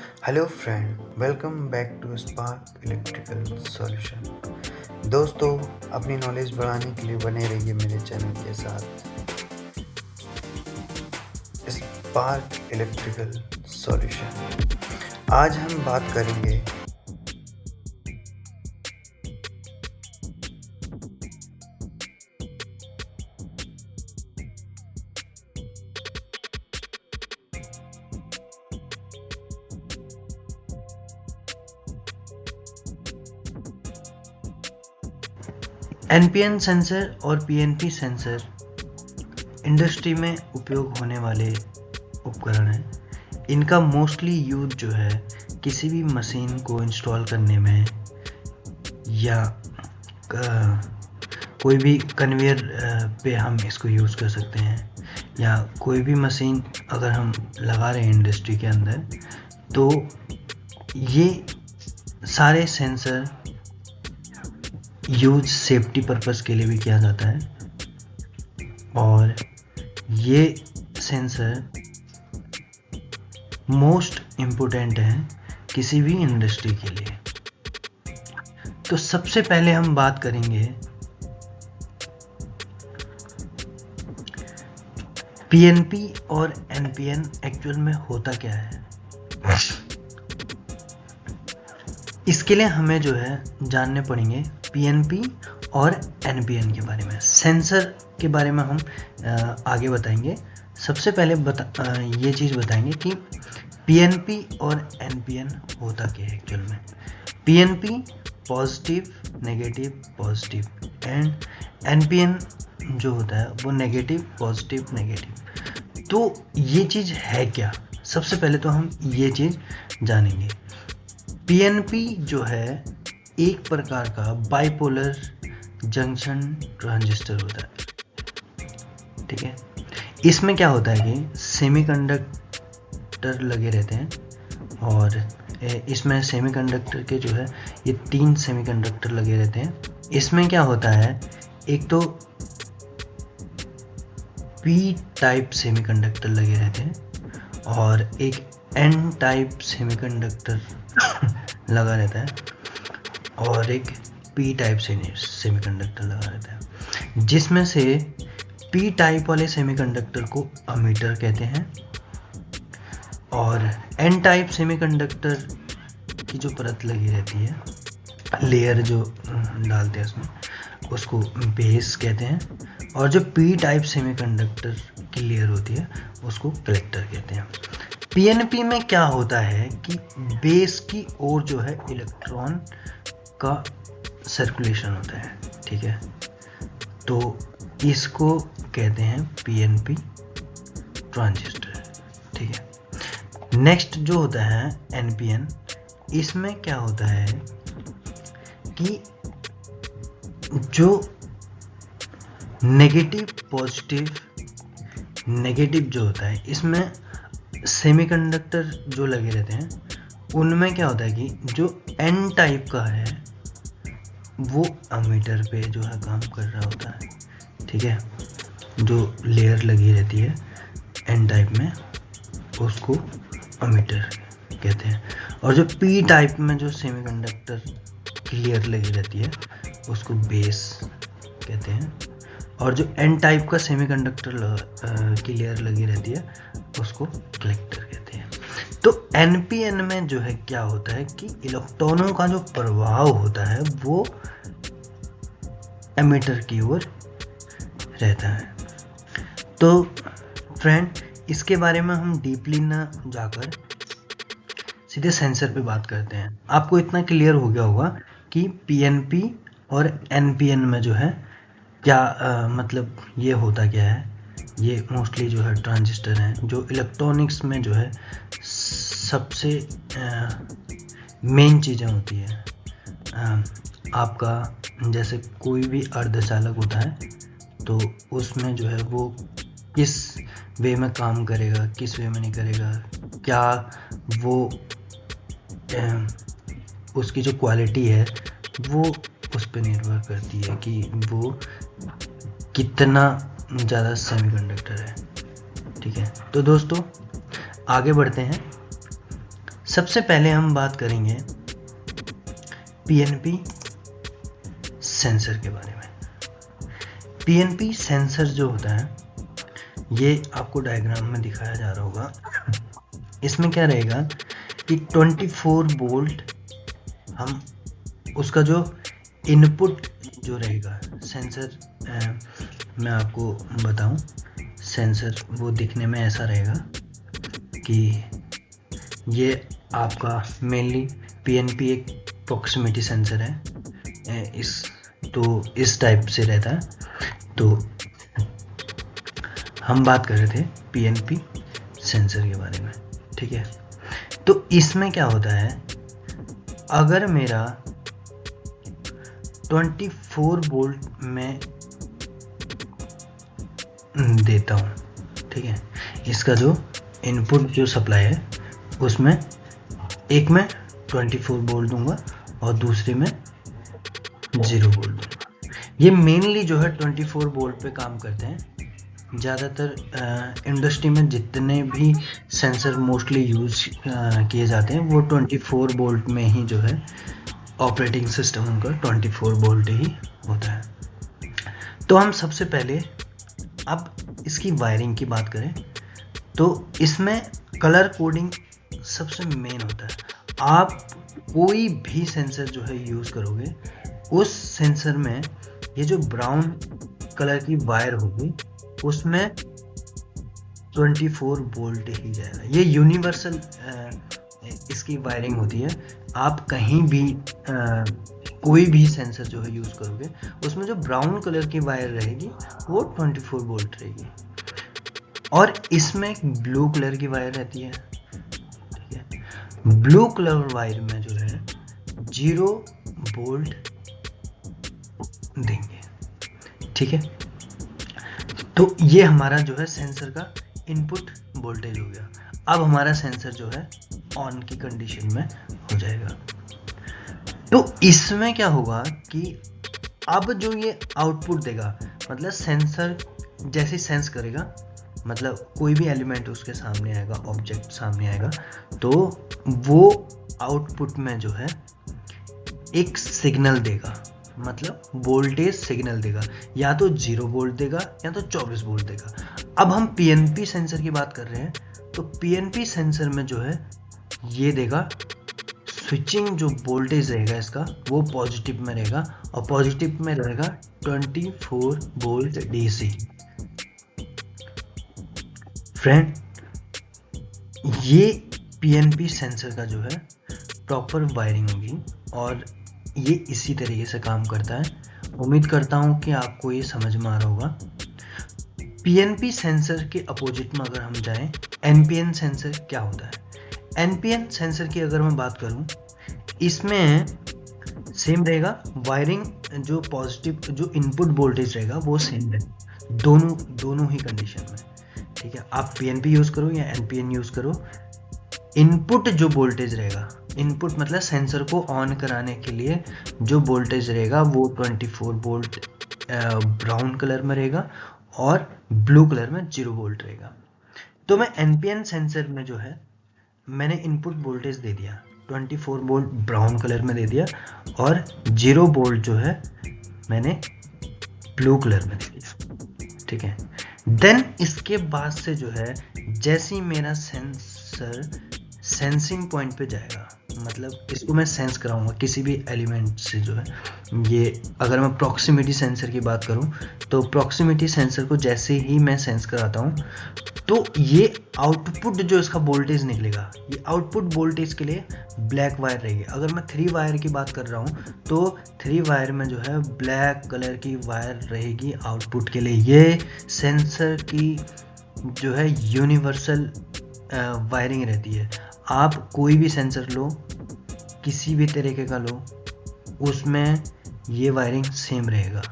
Hello friend, welcome back to spark electrical solution. दोस्तों, अपनी knowledge बढ़ाने के लिए बने रहिए मेरे चैनल के साथ, स्पार्क इलेक्ट्रिकल सॉल्यूशन। आज हम बात करेंगे एनपीएन सेंसर और पीएनपी सेंसर इंडस्ट्री में उपयोग होने वाले उपकरण हैं। इनका मोस्टली यूज जो है किसी भी मशीन को इंस्टॉल करने में या कोई भी कन्वेयर पे हम इसको यूज़ कर सकते हैं, या कोई भी मशीन अगर हम लगा रहे हैं इंडस्ट्री के अंदर, तो ये सारे सेंसर यूज सेफ्टी पर्पस के लिए भी किया जाता है। और ये सेंसर मोस्ट इम्पोर्टेंट है किसी भी इंडस्ट्री के लिए। तो सबसे पहले हम बात करेंगे पीएनपी और एनपीएन एक्चुअल में होता क्या है। इसके लिए हमें जो है जानने पड़ेंगे पीएनपी और एनपीएन के बारे में। सेंसर के बारे में हम आगे बताएंगे। सबसे पहले ये चीज़ बताएंगे कि पीएनपी और एनपीएन होता क्या है एक्चुअल में। PNP positive negative positive, and NPN जो होता है वो नेगेटिव पॉजिटिव नेगेटिव। तो ये चीज़ है क्या, सबसे पहले तो हम ये चीज़ जानेंगे। पीएनपी जो है एक प्रकार का बाइपोलर जंक्शन ट्रांजिस्टर होता है, ठीक है। इसमें क्या होता है कि सेमीकंडक्टर लगे रहते हैं, और इसमें सेमीकंडक्टर के जो है ये 3 सेमीकंडक्टर लगे रहते हैं। इसमें क्या होता है, एक तो पी टाइप सेमीकंडक्टर लगे रहते हैं और एक एन टाइप सेमीकंडक्टर लगा रहता है, और एक पी टाइप सेमीकंडक्टर लगा रहता है। जिसमें से पी टाइप वाले सेमीकंडक्टर को अमीटर कहते हैं, और एन टाइप सेमीकंडक्टर की जो परत लगी रहती है, लेयर जो डालते हैं उसमें, उसको बेस कहते हैं, और जो पी टाइप सेमीकंडक्टर की लेयर होती है उसको कलेक्टर कहते हैं। पीएनपी में क्या होता है कि बेस की ओर जो है इलेक्ट्रॉन का सर्कुलेशन होता है, ठीक है। तो इसको कहते हैं पीएनपी ट्रांजिस्टर, ठीक है। नेक्स्ट जो होता है एनपीएन, इसमें क्या होता है कि जो नेगेटिव पॉजिटिव नेगेटिव जो होता है, इसमें सेमीकंडक्टर जो लगे रहते हैं उनमें क्या होता है कि जो एन टाइप का है वो अमीटर पे जो है काम कर रहा होता है, ठीक है। जो लेयर लगी रहती है एन टाइप में उसको अमीटर कहते हैं, और जो पी टाइप में जो सेमीकंडक्टर की लेयर लगी रहती है उसको बेस कहते हैं, और जो एन टाइप का सेमीकंडक्टर की लेयर लगी रहती है उसको कलेक्टर कहते हैं। तो एनपीएन में जो है क्या होता है कि इलेक्ट्रॉनों का जो प्रभाव होता है वो एमिटर की ओर रहता है। तो फ्रेंड, इसके बारे में हम डीपली ना जाकर सीधे सेंसर पे बात करते हैं। आपको इतना क्लियर हो गया होगा कि पीएनपी और एनपीएन में जो है क्या मतलब ये होता क्या है। ये मोस्टली जो है ट्रांजिस्टर हैं जो इलेक्ट्रॉनिक्स में जो है सबसे मेन चीज़ें होती है। आपका जैसे कोई भी अर्धचालक होता है तो उसमें जो है वो किस वे में काम करेगा, किस वे में नहीं करेगा, क्या वो उसकी जो क्वालिटी है वो उस पर निर्भर करती है कि वो कितना ज़्यादा सेमीकंडक्टर है, ठीक है। तो दोस्तों आगे बढ़ते हैं। सबसे पहले हम बात करेंगे पीएनपी सेंसर के बारे में। पीएनपी सेंसर जो होता है, ये आपको डायग्राम में दिखाया जा रहा होगा। इसमें क्या रहेगा कि 24 वोल्ट हम उसका जो इनपुट जो रहेगा सेंसर, मैं आपको बताऊं, सेंसर वो दिखने में ऐसा रहेगा कि ये आपका मेनली पीएनपी एक प्रॉक्सिमिटी सेंसर है, इस टाइप से रहता है। तो हम बात कर रहे थे पीएनपी सेंसर के बारे में, ठीक है। तो इसमें क्या होता है, अगर मेरा 24 वोल्ट में देता हूँ, ठीक है, इसका जो इनपुट जो सप्लाई है उसमें एक में 24 वोल्ट दूंगा और दूसरे में 0 वोल्ट दूंगा। ये मेनली जो है 24 वोल्ट पे काम करते हैं। ज़्यादातर इंडस्ट्री में जितने भी सेंसर मोस्टली यूज किए जाते हैं वो 24 वोल्ट में ही जो है ऑपरेटिंग सिस्टम उनका 24 वोल्ट ही होता है। तो हम सबसे पहले अब इसकी वायरिंग की बात करें तो इसमें कलर कोडिंग सबसे मेन होता है। आप कोई भी सेंसर जो है यूज़ करोगे, उस सेंसर में ये जो ब्राउन कलर की वायर होगी उसमें 24 वोल्ट ही जाएगा। ये यूनिवर्सल इसकी वायरिंग होती है। आप कहीं भी कोई भी सेंसर जो है यूज़ करोगे उसमें जो ब्राउन कलर की वायर रहेगी वो 24 वोल्ट रहेगी, और इसमें एक ब्लू कलर की वायर रहती है, ठीक है। ब्लू कलर वायर में जो है 0 वोल्ट देंगे, ठीक है। तो ये हमारा जो है सेंसर का इनपुट वोल्टेज हो गया। अब हमारा सेंसर जो है ऑन की कंडीशन में हो जाएगा। तो इसमें क्या होगा कि अब जो ये आउटपुट देगा, मतलब सेंसर जैसे सेंस करेगा, मतलब कोई भी एलिमेंट उसके सामने आएगा, ऑब्जेक्ट सामने आएगा, तो वो आउटपुट में जो है एक सिग्नल देगा, मतलब वोल्टेज सिग्नल देगा, या तो 0 वोल्ट देगा या तो 24 वोल्ट देगा। अब हम पीएनपी सेंसर की बात कर रहे हैं, तो पीएनपी सेंसर में जो है ये देगा स्विचिंग जो वोल्टेज रहेगा इसका वो पॉजिटिव में रहेगा, और पॉजिटिव में रहेगा 24 वोल्ट डीसी। फ्रेंड, ये पीएनपी सेंसर का जो है प्रॉपर वायरिंग होगी और ये इसी तरीके से काम करता है। उम्मीद करता हूँ कि आपको ये समझ में आ रहा होगा। पीएनपी सेंसर के अपोजिट में अगर हम जाएं, एनपीएन सेंसर क्या होता है। एनपीएन सेंसर की अगर मैं बात करूं, इसमें सेम रहेगा वायरिंग, जो पॉजिटिव जो इनपुट वोल्टेज रहेगा वो सेम रहेगा दोनों ही कंडीशन में, ठीक है। आप पीएनपी यूज़ करो या एनपीएन यूज़ करो, इनपुट जो वोल्टेज रहेगा, इनपुट मतलब सेंसर को ऑन कराने के लिए जो वोल्टेज रहेगा वो 24 वोल्ट ब्राउन कलर में रहेगा और ब्लू कलर में 0 वोल्ट रहेगा। तो मैं एनपीएन सेंसर में जो है मैंने इनपुट वोल्टेज दे दिया 24 वोल्ट ब्राउन कलर में दे दिया, और 0 वोल्ट जो है मैंने ब्लू कलर में दे दिया, ठीक है। देन इसके बाद से जो है जैसे ही मेरा सेंसर सेंसिंग पॉइंट पे जाएगा, मतलब इसको मैं सेंस कराऊंगा किसी भी एलिमेंट से जो है, ये अगर मैं प्रॉक्सिमिटी सेंसर की बात करूं तो प्रॉक्सिमिटी सेंसर को जैसे ही मैं सेंस कराता हूं तो ये आउटपुट जो इसका वोल्टेज निकलेगा, ये आउटपुट वोल्टेज के लिए ब्लैक वायर रहेगी। अगर मैं 3 वायर की बात कर रहा हूं तो 3 वायर में जो है ब्लैक कलर की वायर रहेगी आउटपुट के लिए। ये सेंसर की जो है यूनिवर्सल वायरिंग रहती है। आप कोई भी सेंसर लो, किसी भी तरीके का लो, उसमें ये वायरिंग सेम रहेगा।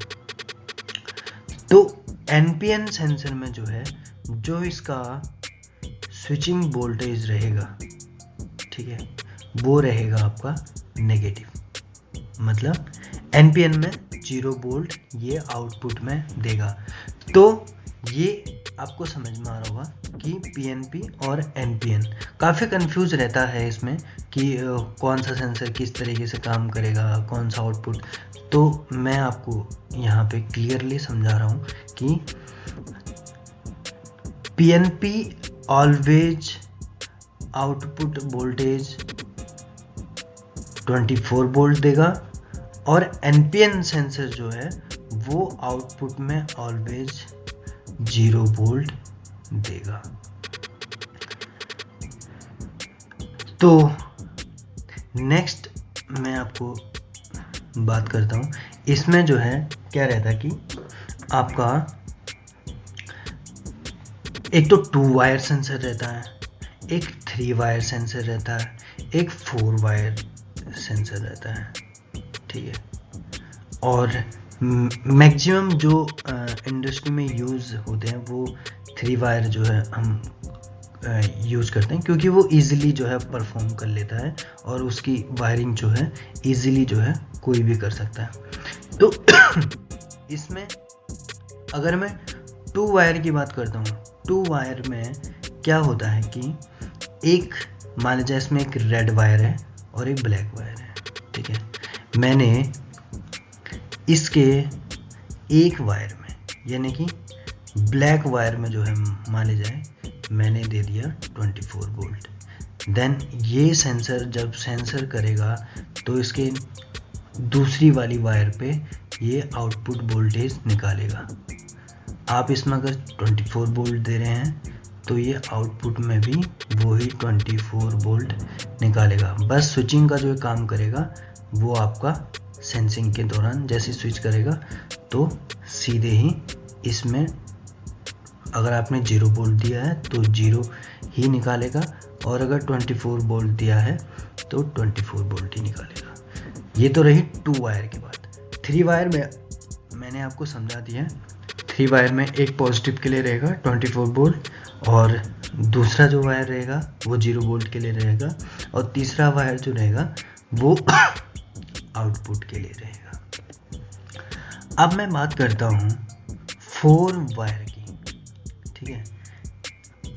तो एनपीएन सेंसर में जो है जो इसका स्विचिंग वोल्टेज रहेगा, ठीक है, वो रहेगा आपका नेगेटिव, मतलब एनपीएन में 0 वोल्ट ये आउटपुट में देगा। तो ये आपको समझ में आ रहा होगा कि पीएनपी और एनपीएन काफ़ी कंफ्यूज रहता है इसमें कि कौन सा सेंसर किस तरीके से काम करेगा, कौन सा आउटपुट। तो मैं आपको यहाँ पे क्लियरली समझा रहा हूँ कि PNP always output voltage 24 volt देगा और एनपीएन सेंसर जो है वो आउटपुट में ऑलवेज 0 वोल्ट देगा। तो नेक्स्ट मैं आपको बात करता हूँ, इसमें जो है क्या रहता है कि आपका एक तो 2 वायर सेंसर रहता है, एक 3 वायर सेंसर रहता है, एक 4 वायर सेंसर रहता है, ठीक है। और मैक्सिमम जो इंडस्ट्री में यूज़ होते हैं वो 3 वायर जो है हम यूज़ करते हैं, क्योंकि वो इजीली जो है परफॉर्म कर लेता है और उसकी वायरिंग जो है इजीली जो है कोई भी कर सकता है। तो इसमें अगर मैं 2 वायर की बात करता हूँ, 2 वायर में क्या होता है कि एक मान लीजिए इसमें एक रेड वायर है और एक ब्लैक वायर है, ठीक है। मैंने इसके एक वायर में यानी कि ब्लैक वायर में जो है मान लीजिए मैंने दे दिया 24 वोल्ट। देन ये सेंसर जब सेंसर करेगा तो इसके दूसरी वाली वायर पे ये आउटपुट वोल्टेज निकालेगा। आप इसमें अगर 24 वोल्ट दे रहे हैं तो ये आउटपुट में भी वही 24 वोल्ट निकालेगा। बस स्विचिंग का जो काम करेगा वो आपका सेंसिंग के दौरान जैसे स्विच करेगा तो सीधे ही इसमें अगर आपने 0 वोल्ट दिया है तो 0 ही निकालेगा और अगर 24 वोल्ट दिया है तो 24 वोल्ट ही निकालेगा। ये तो रही 2 वायर की बात। 3 वायर में मैंने आपको समझा दिया है। 3 वायर में एक पॉजिटिव के लिए रहेगा 24 वोल्ट और दूसरा जो वायर रहेगा वो 0 वोल्ट के लिए रहेगा और तीसरा वायर जो रहेगा वो आउटपुट के लिए रहेगा। अब मैं बात करता हूँ 4 वायर की, ठीक है।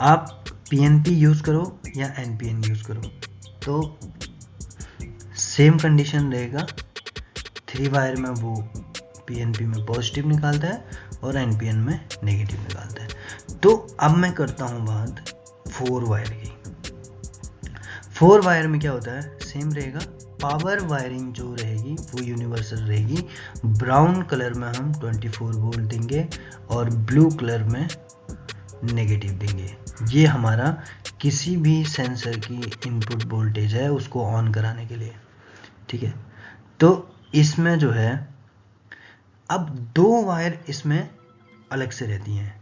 आप पीएनपी यूज़ करो या एनपीएन यूज़ करो तो सेम कंडीशन रहेगा। 3 वायर में वो पीएनपी में पॉजिटिव निकालता है और एनपीएन में नेगेटिव निकालता है। तो अब मैं करता हूँ बात 4 वायर की। 4 वायर में क्या होता है, सेम रहेगा। पावर वायरिंग जो रहेगी वो यूनिवर्सल रहेगी। ब्राउन कलर में हम 24 वोल्ट देंगे और ब्लू कलर में नेगेटिव देंगे। ये हमारा किसी भी सेंसर की इनपुट वोल्टेज है उसको ऑन कराने के लिए, ठीक है। तो इसमें जो है अब 2 वायर इसमें अलग से रहती हैं,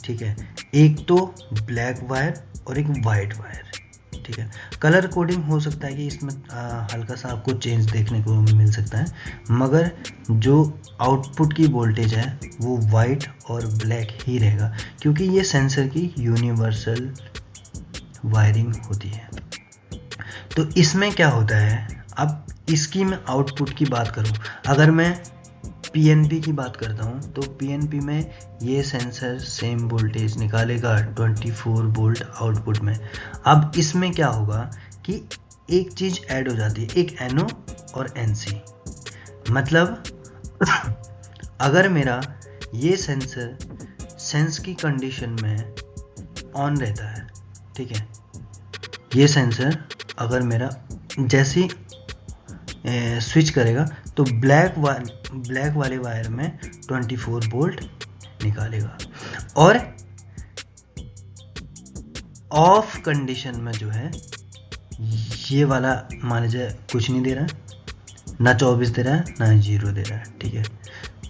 ठीक है। एक तो ब्लैक वायर और एक वाइट वायर, ठीक है। कलर कोडिंग हो सकता है कि इसमें हल्का सा आपको चेंज देखने को मिल सकता है, मगर जो आउटपुट की वोल्टेज है वो वाइट और ब्लैक ही रहेगा क्योंकि ये सेंसर की यूनिवर्सल वायरिंग होती है। तो इसमें क्या होता है, अब इसकी मैं आउटपुट की बात करूं, अगर मैं पीएनपी की बात करता हूं तो पीएनपी में ये सेंसर सेम वोल्टेज निकालेगा 24 वोल्ट आउटपुट में। अब इसमें क्या होगा कि एक चीज़ ऐड हो जाती है, एक एनओ और एनसी। मतलब अगर मेरा ये सेंसर सेंस की कंडीशन में ऑन रहता है, ठीक है, ये सेंसर अगर मेरा जैसे ही स्विच करेगा तो ब्लैक वाले वायर में 24 वोल्ट निकालेगा और ऑफ कंडीशन में जो है ये वाला मान लीजिए कुछ नहीं दे रहा है, ना 24 दे रहा है ना 0 दे रहा है, ठीक है।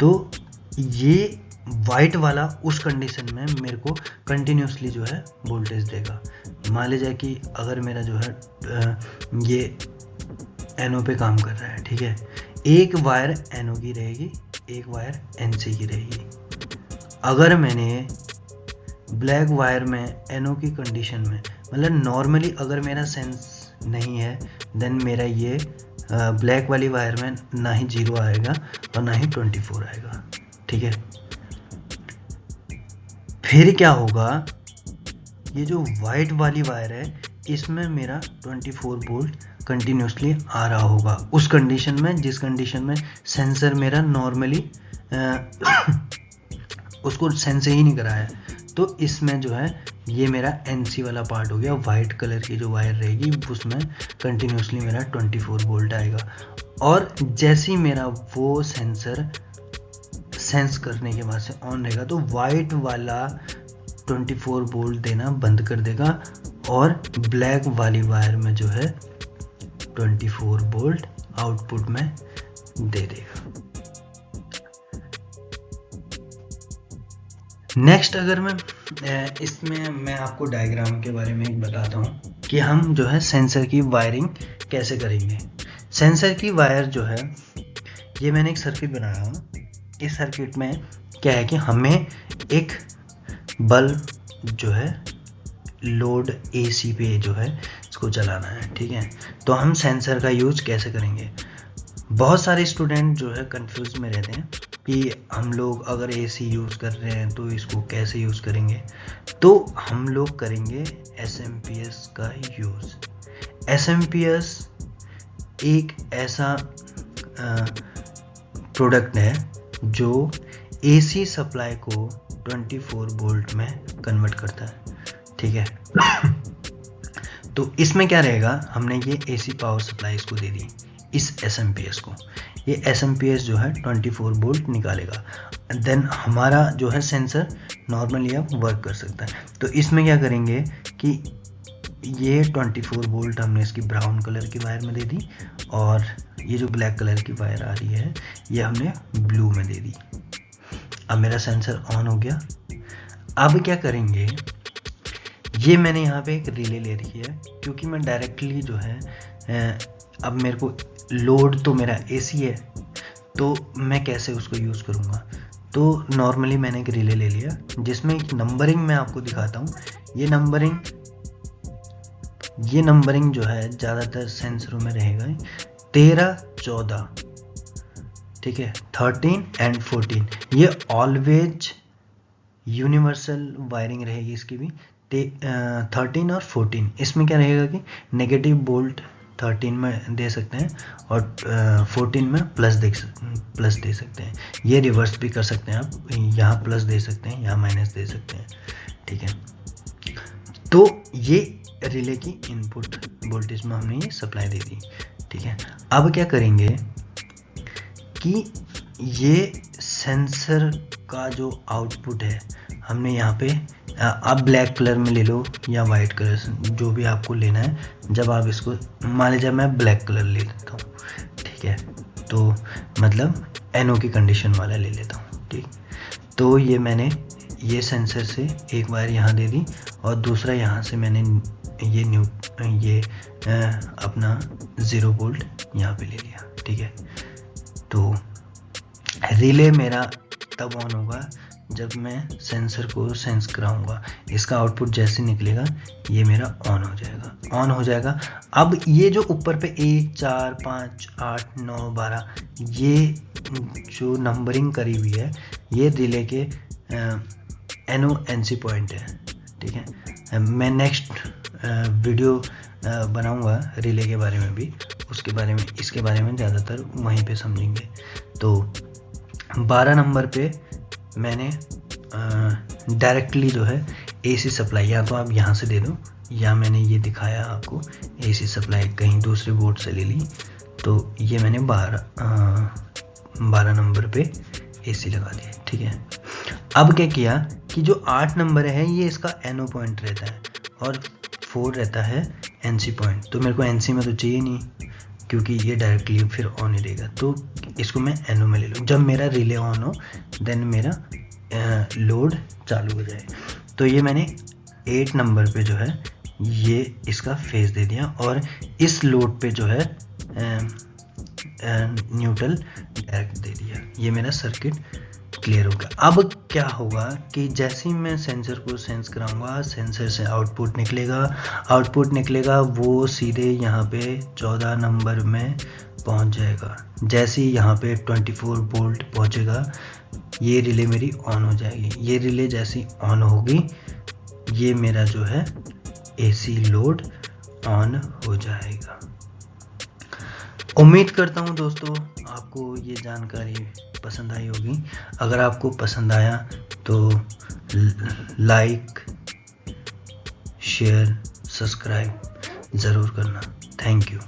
तो ये वाइट वाला उस कंडीशन में मेरे को कंटिन्यूसली जो है वोल्टेज देगा। मान लीजिए कि अगर मेरा जो है ये एनओ पे काम कर रहा है, ठीक है, एक वायर एनओ की रहेगी, एक वायर एनसी की रहेगी। अगर मैंने ब्लैक वायर में एनओ की कंडीशन में मतलब नॉर्मली अगर मेरा सेंस नहीं है देन मेरा ये ब्लैक वाली वायर में ना ही 0 आएगा और ना ही 24 आएगा, ठीक है। फिर क्या होगा, ये जो वाइट वाली वायर है इसमें मेरा 24 वोल्ट कंटिन्यूसली आ रहा होगा, उस कंडीशन में जिस कंडीशन में सेंसर मेरा नॉर्मली उसको सेंस ही नहीं करा है। तो इसमें जो है ये मेरा NC वाला पार्ट हो गया, वाइट कलर की जो वायर रहेगी उसमें कंटिन्यूसली मेरा 24 वोल्ट आएगा। और जैसे ही मेरा वो सेंसर सेंस करने के बाद से ऑन रहेगा तो वाइट वाला 24 वोल्ट देना बंद कर देगा और ब्लैक वाली वायर में जो है 24 वोल्ट आउटपुट में दे देगा। नेक्स्ट अगर मैं इसमें मैं आपको डायग्राम के बारे में बताता हूँ कि हम जो है सेंसर की वायरिंग कैसे करेंगे। सेंसर की वायर जो है, ये मैंने एक सर्किट बनाया है। इस सर्किट में क्या है कि हमें एक बल्ब जो है लोड AC पे जो है इसको चलाना है, ठीक है। तो हम सेंसर का यूज कैसे करेंगे। बहुत सारे स्टूडेंट जो है कंफ्यूज में रहते हैं कि हम लोग अगर AC यूज़ कर रहे हैं तो इसको कैसे यूज़ करेंगे। तो हम लोग करेंगे SMPS का यूज़। SMPS एक ऐसा प्रोडक्ट है जो AC सप्लाई को 24 वोल्ट में कन्वर्ट करता है, ठीक है। तो इसमें क्या रहेगा, हमने ये AC पावर सप्लाई इसको दे दी इस SMPS को। ये SMPS जो है 24 वोल्ट निकालेगा। देन हमारा जो है सेंसर नॉर्मली अब वर्क कर सकता है। तो इसमें क्या करेंगे कि ये 24 वोल्ट हमने इसकी ब्राउन कलर की वायर में दे दी और ये जो ब्लैक कलर की वायर आ रही है ये हमने ब्लू में दे दी। अब मेरा सेंसर ऑन हो गया। अब क्या करेंगे, ये मैंने यहाँ पे एक रिले ले रखी है क्योंकि मैं डायरेक्टली जो है अब मेरे को लोड तो मेरा AC है तो मैं कैसे उसको यूज़ करूँगा। तो नॉर्मली मैंने एक रिले ले लिया जिसमें एक नंबरिंग मैं आपको दिखाता हूँ। ये नंबरिंग जो है ज़्यादातर सेंसरों में रहेगा 13, 14, ठीक है, 13 एंड 14। ये ऑलवेज यूनिवर्सल वायरिंग रहेगी इसकी भी। 13 और 14 इसमें क्या रहेगा कि नेगेटिव वोल्ट 13 में दे सकते हैं और 14 में प्लस दे सकते हैं। ये रिवर्स भी कर सकते हैं, आप यहाँ प्लस दे सकते हैं, यहाँ माइनस दे सकते हैं, ठीक है। तो ये रिले की इनपुट वोल्टेज में हमने ये सप्लाई दे दी, ठीक है। अब क्या करेंगे कि ये सेंसर का जो आउटपुट है हमने यहाँ पे, आप ब्लैक कलर में ले लो या वाइट कलर से, जो भी आपको लेना है। जब आप इसको मान लीजिए मैं ब्लैक कलर ले लेता हूँ, ठीक है, तो मतलब NO की कंडीशन वाला ले लेता हूँ, ठीक। तो ये मैंने ये सेंसर से एक वायर यहाँ दे दी और दूसरा यहाँ से मैंने ये अपना 0 वोल्ट यहाँ पे ले लिया, ठीक है। तो रिले मेरा तब ऑन होगा जब मैं सेंसर को सेंस कराऊंगा। इसका आउटपुट जैसे निकलेगा ये मेरा ऑन हो जाएगा। अब ये जो ऊपर पे 1, 4, 5, 8, 9, 12 ये जो नंबरिंग करी हुई है ये रिले के NO NC पॉइंट है, ठीक है। मैं नेक्स्ट वीडियो बनाऊंगा रिले के बारे में भी, इसके बारे में ज़्यादातर वहीं पे समझेंगे। तो 12 नंबर पे मैंने डायरेक्टली जो है AC सप्लाई, या तो आप यहाँ से दे दो या मैंने ये दिखाया आपको AC सप्लाई कहीं दूसरे बोर्ड से ले ली। तो ये मैंने 12 नंबर पे AC लगा दिया, ठीक है। अब क्या किया कि जो 8 नंबर है ये इसका NO पॉइंट रहता है और 4 रहता है NC पॉइंट। तो मेरे को NC में तो चाहिए नहीं क्योंकि ये डायरेक्टली फिर ऑन ही रहेगा, तो इसको मैं NO में ले लूँ। जब मेरा रिले ऑन हो देन मेरा लोड चालू हो जाए। तो ये मैंने 8 नंबर पे जो है ये इसका फेज दे दिया और इस लोड पे जो है न्यूट्रल डायरेक्ट दे दिया। ये मेरा सर्किट क्लियर होगा। अब क्या होगा कि जैसे ही मैं सेंसर को सेंस कराऊंगा, सेंसर से आउटपुट निकलेगा, वो सीधे यहाँ पे 14 नंबर में पहुँच जाएगा। जैसे ही यहाँ पे 24 वोल्ट पहुँचेगा ये रिले मेरी ऑन हो जाएगी। ये रिले जैसी ऑन होगी ये मेरा जो है एसी लोड ऑन हो जाएगा। उम्मीद करता हूँ दोस्तों आपको ये जानकारी पसंद आई होगी। अगर आपको पसंद आया तो लाइक, शेयर, सब्सक्राइब ज़रूर करना। Thank you.